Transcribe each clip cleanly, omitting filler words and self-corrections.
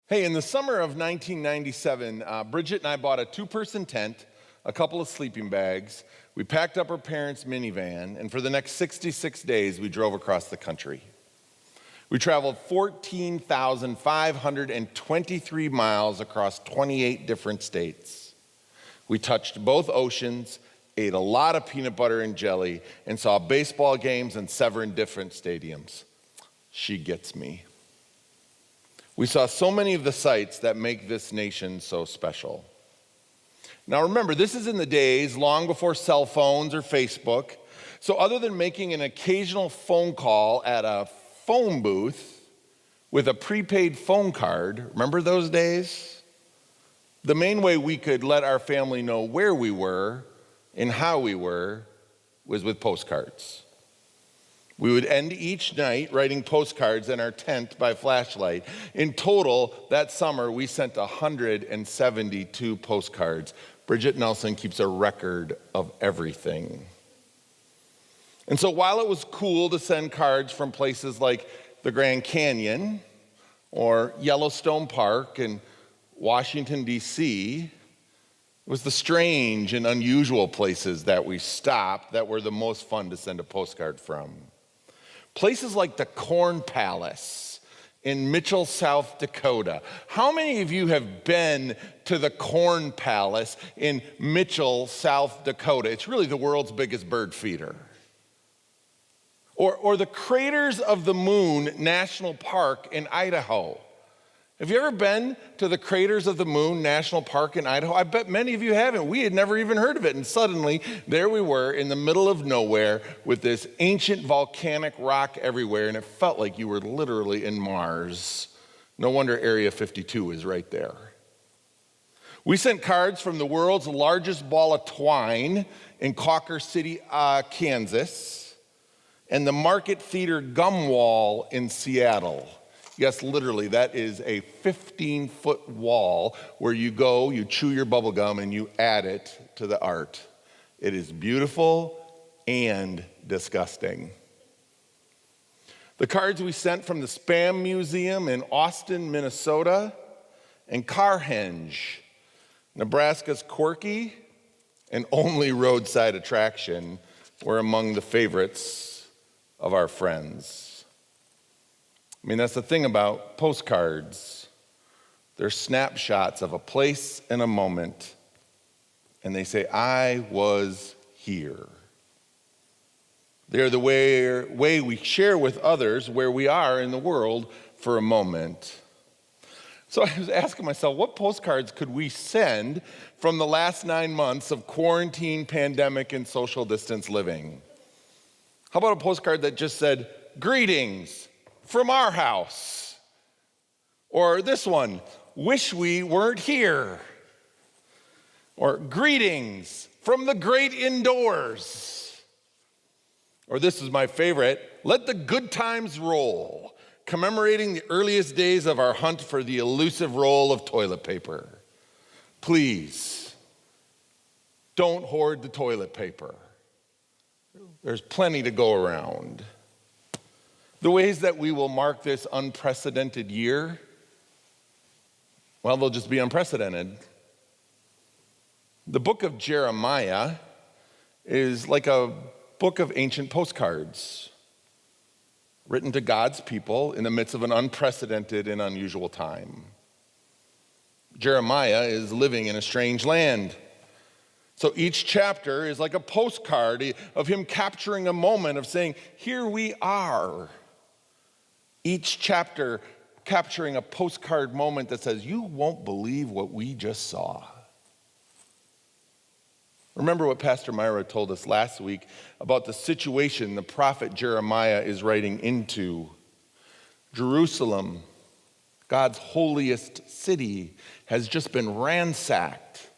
Hey, in the summer of 1997, Bridget and I bought a two-person tent, a couple of sleeping bags. We packed up our parents' minivan, and for the next 66 days, we drove across the country. We traveled 14,523 miles across 28 different states. We touched both oceans, ate a lot of peanut butter and jelly, and saw baseball games in 7 different stadiums. She gets me. We saw so many of the sights that make this nation so special. Now remember, this is in the days long before cell phones or Facebook. So other than making an occasional phone call at a phone booth with a prepaid phone card, remember those days? The main way we could let our family know where we were and how we were was with postcards. We would end each night writing postcards in our tent by flashlight. In total, that summer, we sent 172 postcards. Bridget Nelson keeps a record of everything. And so while it was cool to send cards from places like the Grand Canyon or Yellowstone Park in Washington, D.C., it was the strange and unusual places that we stopped that were the most fun to send a postcard from. Places like the Corn Palace in Mitchell, South Dakota. How many of you have been to the Corn Palace in Mitchell, South Dakota? It's really the world's biggest bird feeder. Or the Craters of the Moon National Park in Idaho. Have you ever been to the Craters of the Moon National Park in Idaho? I bet many of you haven't. We had never even heard of it. And suddenly, there we were in the middle of nowhere with this ancient volcanic rock everywhere, and it felt like you were literally in Mars. No wonder Area 52 is right there. We sent cards from the world's largest ball of twine in Cawker City, Kansas, and the Market Theater Gum Wall in Seattle. Yes, literally, that is a 15-foot wall where you go, you chew your bubble gum, and you add it to the art. It is beautiful and disgusting. The cards we sent from the Spam Museum in Austin, Minnesota, and Carhenge, Nebraska's quirky and only roadside attraction, were among the favorites of our friends. I mean, that's the thing about postcards. They're snapshots of a place and a moment, and they say, I was here. They're the way we share with others where we are in the world for a moment. So I was asking myself, what postcards could we send from the last 9 months of quarantine, pandemic, and social distance living? How about a postcard that just said, greetings from our house? Or this one, wish we weren't here. Or greetings from the great indoors. Or this is my favorite, let the good times roll, commemorating the earliest days of our hunt for the elusive roll of toilet paper. Please, don't hoard the toilet paper. There's plenty to go around. The ways that we will mark this unprecedented year, well, they'll just be unprecedented. The book of Jeremiah is like a book of ancient postcards written to God's people in the midst of an unprecedented and unusual time. Jeremiah is living in a strange land. So each chapter is like a postcard of him capturing a moment of saying, here we are. Each chapter capturing a postcard moment that says, you won't believe what we just saw. Remember what Pastor Myra told us last week about the situation the prophet Jeremiah is writing into. Jerusalem, God's holiest city, has just been ransacked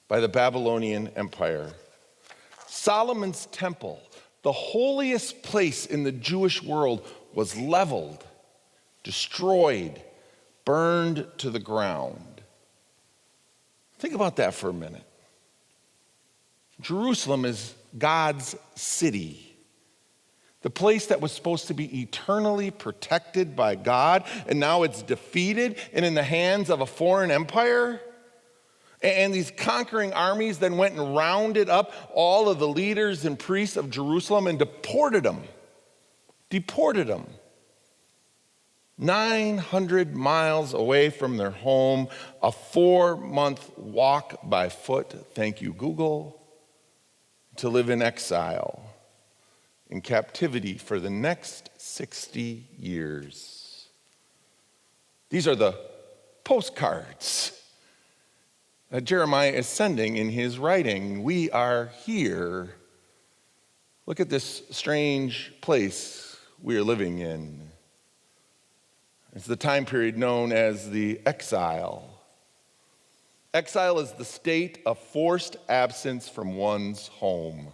by the Babylonian Empire. Solomon's temple, the holiest place in the Jewish world, was leveled, destroyed, burned to the ground. Think about that for a minute. Jerusalem is God's city. The place that was supposed to be eternally protected by God, and now it's defeated and in the hands of a foreign empire. And these conquering armies then went and rounded up all of the leaders and priests of Jerusalem and deported them. 900 miles away from their home, a 4-month walk by foot, thank you, Google, to live in exile, in captivity for the next 60 years. These are the postcards that Jeremiah is sending in his writing. We are here. Look at this strange place we are living in. It's the time period known as the exile. Exile is the state of forced absence from one's home.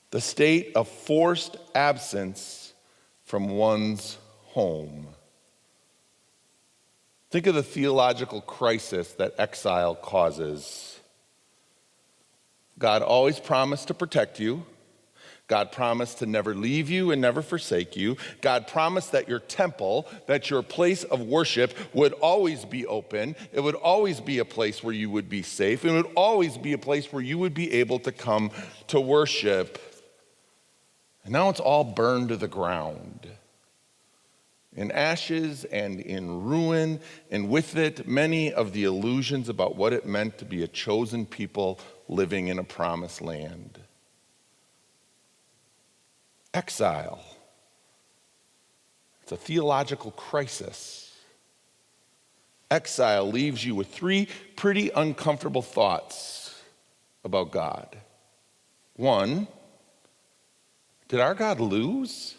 The state of forced absence from one's home. Think of the theological crisis that exile causes. God always promised to protect you. God promised to never leave you and never forsake you. God promised that your temple, that your place of worship would always be open. It would always be a place where you would be safe. It would always be a place where you would be able to come to worship. And now it's all burned to the ground, in ashes and in ruin, and with it, many of the illusions about what it meant to be a chosen people living in a promised land. Exile. It's a theological crisis. Exile leaves you with 3 pretty uncomfortable thoughts about God. 1, did our God lose?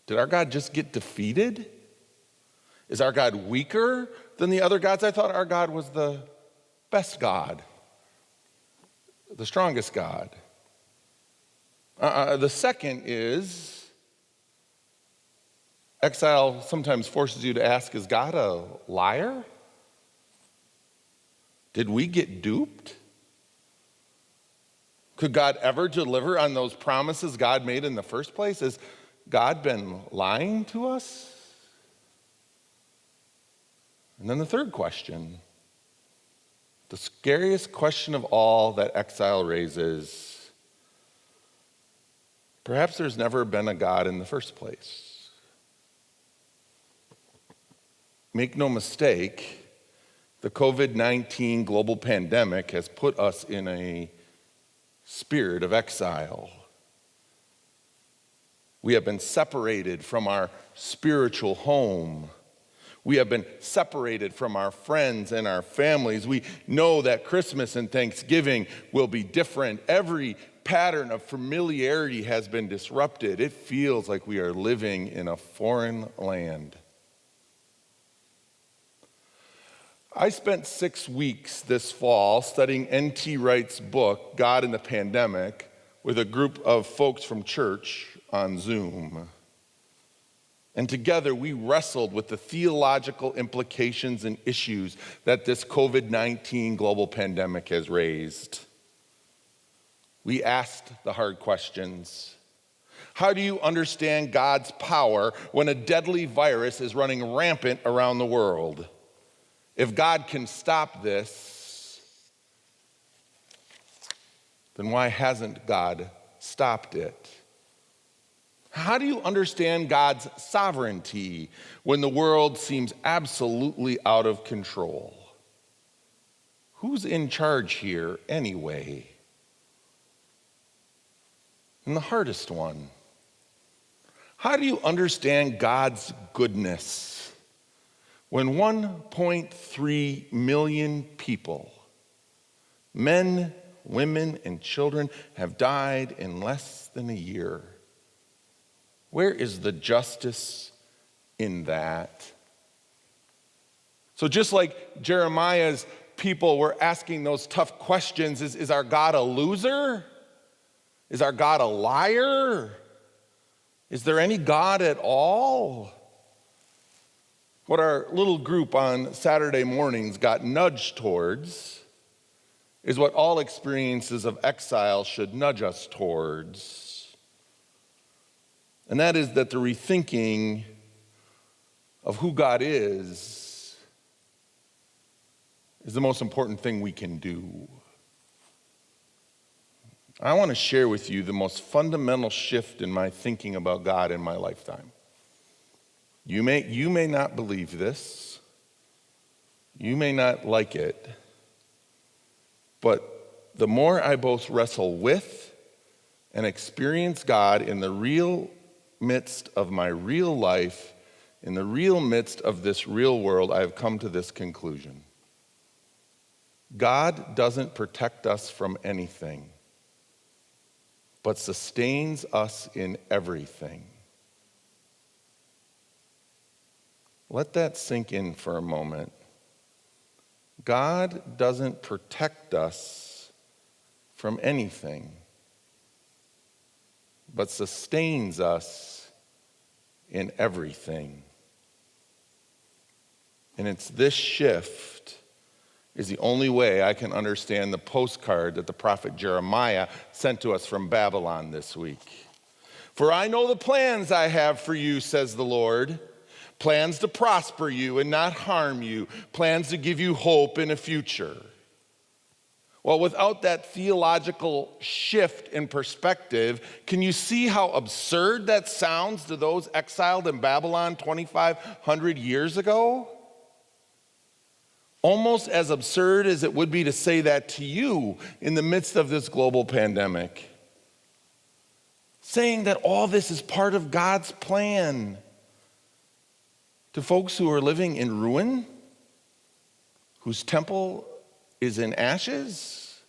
Did our God just get defeated? Is our God weaker than the other gods? I thought our God was the best God, the strongest God. The second is, exile sometimes forces you to ask, is God a liar? Did we get duped? Could God ever deliver on those promises God made in the first place? Has God been lying to us? And then the third question, the scariest question of all that exile raises, perhaps there's never been a God in the first place. Make no mistake, the COVID-19 global pandemic has put us in a spirit of exile. We have been separated from our spiritual home. We have been separated from our friends and our families. We know that Christmas and Thanksgiving will be different. Every pattern of familiarity has been disrupted. It feels like we are living in a foreign land. I spent 6 weeks this fall studying N.T. Wright's book, God in the Pandemic, with a group of folks from church on Zoom. And together we wrestled with the theological implications and issues that this COVID-19 global pandemic has raised. We asked the hard questions. How do you understand God's power when a deadly virus is running rampant around the world? If God can stop this, then why hasn't God stopped it? How do you understand God's sovereignty when the world seems absolutely out of control? Who's in charge here anyway? And the hardest one, how do you understand God's goodness when 1.3 million people, men, women, and children, have died in less than a year? Where is the justice in that? So just like Jeremiah's people were asking those tough questions, is our God a loser? Is our God a liar? Is there any God at all? What our little group on Saturday mornings got nudged towards is what all experiences of exile should nudge us towards. And that is that the rethinking of who God is the most important thing we can do. I want to share with you the most fundamental shift in my thinking about God in my lifetime. You may not believe this. You may not like it. But the more I both wrestle with and experience God in the real midst of my real life, in the real midst of this real world, I have come to this conclusion. God doesn't protect us from anything, but sustains us in everything. Let that sink in for a moment. God doesn't protect us from anything, but sustains us in everything. And it's this shift is the only way I can understand the postcard that the prophet Jeremiah sent to us from Babylon this week. For I know the plans I have for you, says the Lord, plans to prosper you and not harm you, plans to give you hope in a future. Well, without that theological shift in perspective, can you see how absurd that sounds to those exiled in Babylon 2,500 years ago? Almost as absurd as it would be to say that to you in the midst of this global pandemic. Saying that all this is part of God's plan. To folks who are living in ruin, whose temple is in ashes,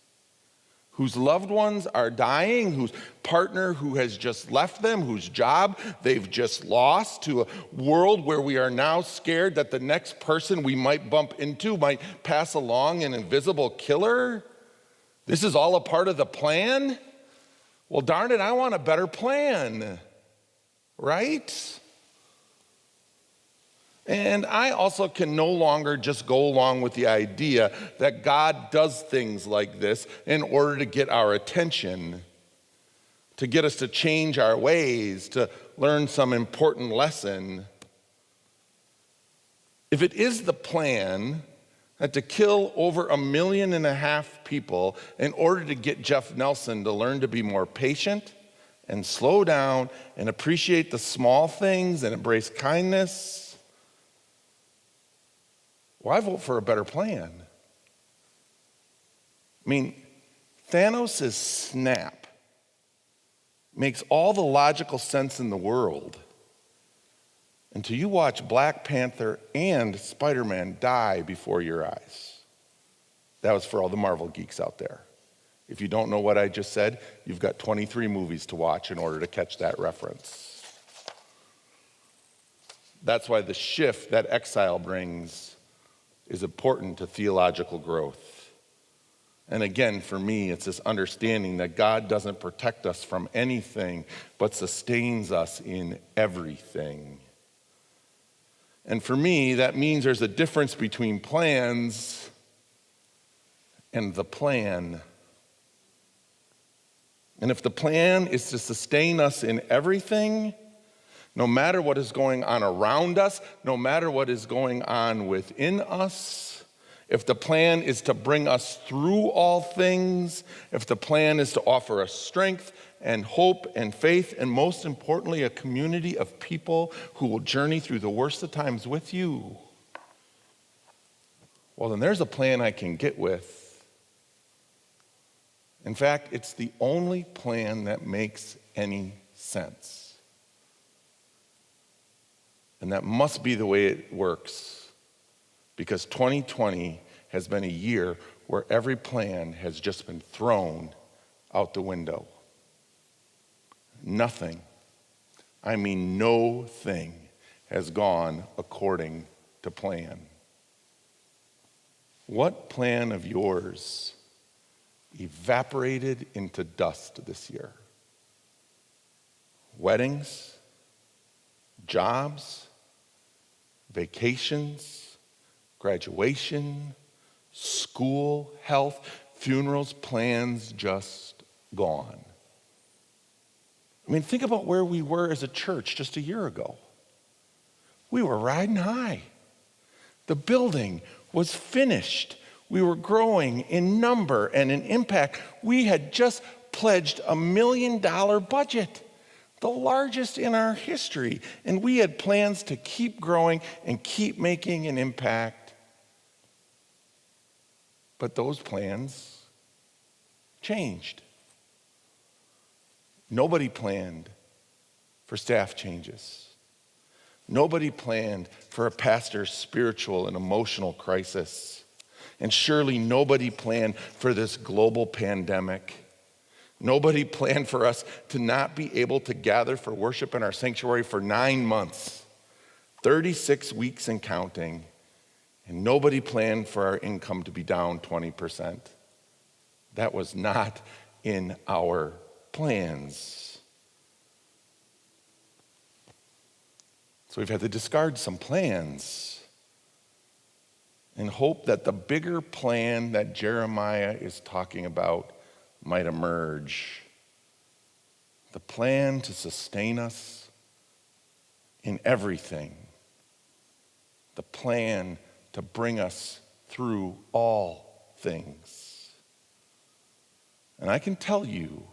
whose loved ones are dying, whose partner who has just left them, whose job they've just lost, to a world where we are now scared that the next person we might bump into might pass along an invisible killer. This is all a part of the plan? Well, darn it, I want a better plan, right? And I also can no longer just go along with the idea that God does things like this in order to get our attention, to get us to change our ways, to learn some important lesson. If it is the plan that to kill over 1.5 million people in order to get Jeff Nelson to learn to be more patient and slow down and appreciate the small things and embrace kindness, well, I vote for a better plan. I mean, Thanos' snap makes all the logical sense in the world until you watch Black Panther and Spider-Man die before your eyes. That was for all the Marvel geeks out there. If you don't know what I just said, you've got 23 movies to watch in order to catch that reference. That's why the shift that exile brings is important to theological growth. And again, for me, it's this understanding that God doesn't protect us from anything, but sustains us in everything. And for me, that means there's a difference between plans and the plan. And if the plan is to sustain us in everything, no matter what is going on around us, no matter what is going on within us, if the plan is to bring us through all things, if the plan is to offer us strength and hope and faith, and most importantly, a community of people who will journey through the worst of times with you, well, then there's a plan I can get with. In fact, it's the only plan that makes any sense. And that must be the way it works, because 2020 has been a year where every plan has just been thrown out the window. Nothing, I mean no thing, has gone according to plan. What plan of yours evaporated into dust this year? Weddings? Jobs? Vacations? Graduation? School? Health? funerals, plans just gone. I mean, think about where we were as a church just a year ago. We were riding high. The building was finished. We were growing in number and in impact. We had just pledged $1 million budget, the largest in our history. And we had plans to keep growing and keep making an impact. But those plans changed. Nobody planned for staff changes. Nobody planned for a pastor's spiritual and emotional crisis. And surely nobody planned for this global pandemic. Nobody planned for us to not be able to gather for worship in our sanctuary for 9 months, 36 weeks and counting. And nobody planned for our income to be down 20%. That was not in our plans. So we've had to discard some plans and hope that the bigger plan that Jeremiah is talking about might emerge. The plan to sustain us in everything. The plan to bring us through all things. And I can tell you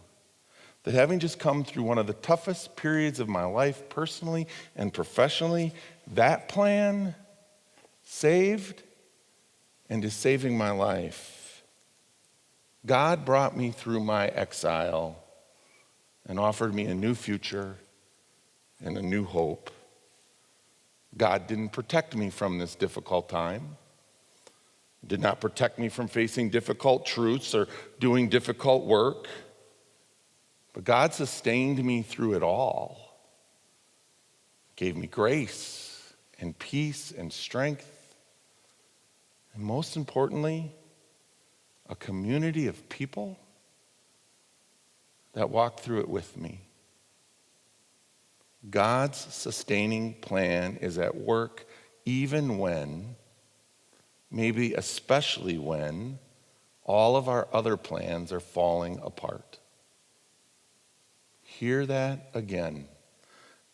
that having just come through one of the toughest periods of my life personally and professionally, that plan saved and is saving my life. God brought me through my exile and offered me a new future and a new hope. God didn't protect me from this difficult time, did not protect me from facing difficult truths or doing difficult work. But God sustained me through it all, gave me grace and peace and strength, and most importantly, a community of people that walked through it with me. God's sustaining plan is at work even when, maybe especially when, all of our other plans are falling apart. Hear that again.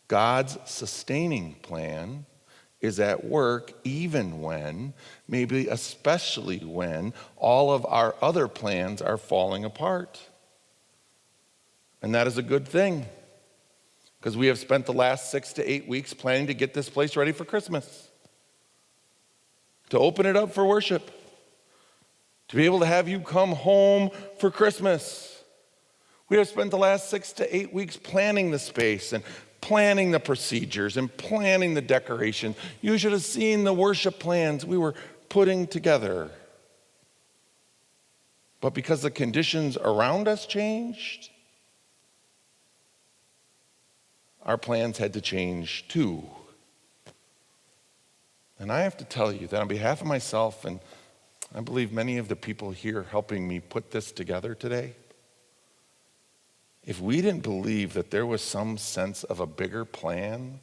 God's sustaining plan is at work even when, maybe especially when, all of our other plans are falling apart. And that is a good thing, because we have spent the last 6 to 8 weeks planning to get this place ready for Christmas, to open it up for worship, to be able to have you come home for Christmas. We have spent the last 6 to 8 weeks planning the space and planning the procedures and planning the decoration. You should have seen the worship plans we were putting together. But because the conditions around us changed, our plans had to change too. And I have to tell you that on behalf of myself, and I believe many of the people here helping me put this together today, if we didn't believe that there was some sense of a bigger plan,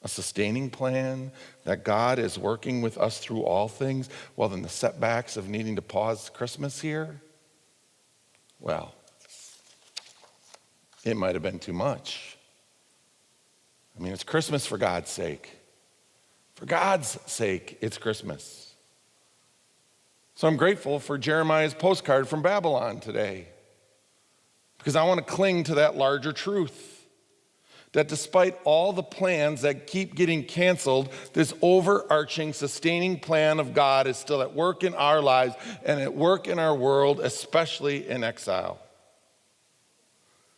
a sustaining plan, that God is working with us through all things, well, then the setbacks of needing to pause Christmas here, well, it might have been too much. I mean, it's Christmas for God's sake. For God's sake, it's Christmas. So I'm grateful for Jeremiah's postcard from Babylon today, because I want to cling to that larger truth, that despite all the plans that keep getting canceled, this overarching, sustaining plan of God is still at work in our lives and at work in our world, especially in exile.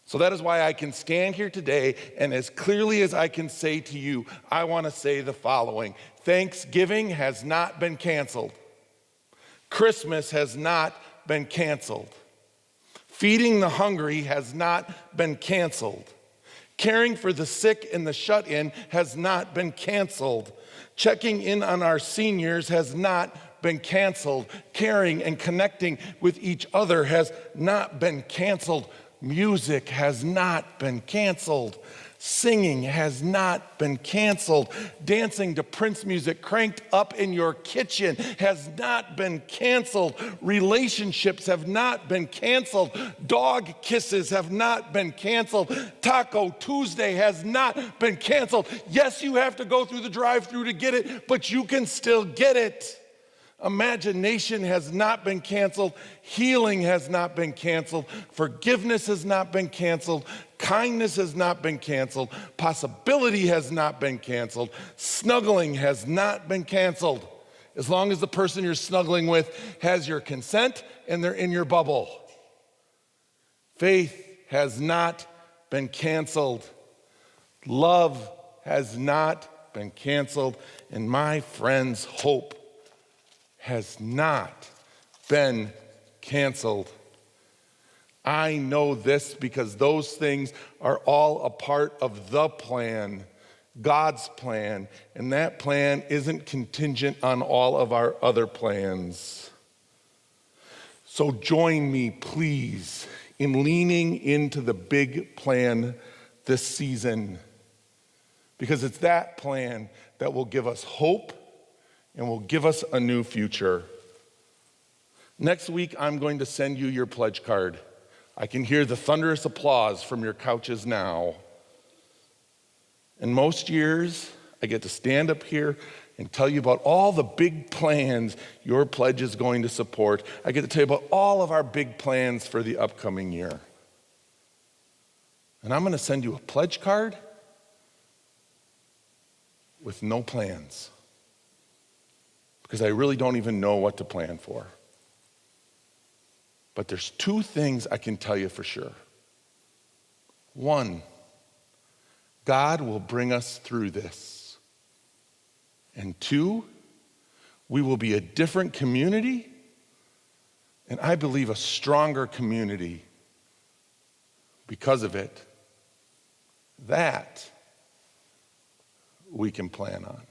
So that is why I can stand here today, and as clearly as I can say to you, I want to say the following: Thanksgiving has not been canceled. Christmas has not been canceled. Feeding the hungry has not been canceled. Caring for the sick and the shut-in has not been canceled. Checking in on our seniors has not been canceled. Caring and connecting with each other has not been canceled. Music has not been canceled. Singing has not been canceled. Dancing to Prince music cranked up in your kitchen has not been canceled. Relationships have not been canceled. Dog kisses have not been canceled. Taco Tuesday has not been canceled. Yes, you have to go through the drive-thru to get it, but you can still get it. Imagination has not been canceled. Healing has not been canceled. Forgiveness has not been canceled. Kindness has not been canceled. Possibility has not been canceled. Snuggling has not been canceled. As long as the person you're snuggling with has your consent and they're in your bubble. Faith has not been canceled. Love has not been canceled. And my friends, hope has not been canceled. I know this because those things are all a part of the plan, God's plan, and that plan isn't contingent on all of our other plans. So join me, please, in leaning into the big plan this season, because it's that plan that will give us hope and will give us a new future. Next week, I'm going to send you your pledge card. I can hear the thunderous applause from your couches now. And most years, I get to stand up here and tell you about all the big plans your pledge is going to support. I get to tell you about all of our big plans for the upcoming year. And I'm going to send you a pledge card with no plans, because I really don't even know what to plan for. But there's two things I can tell you for sure. One, God will bring us through this. And two, we will be a different community, and I believe a stronger community because of it. That we can plan on.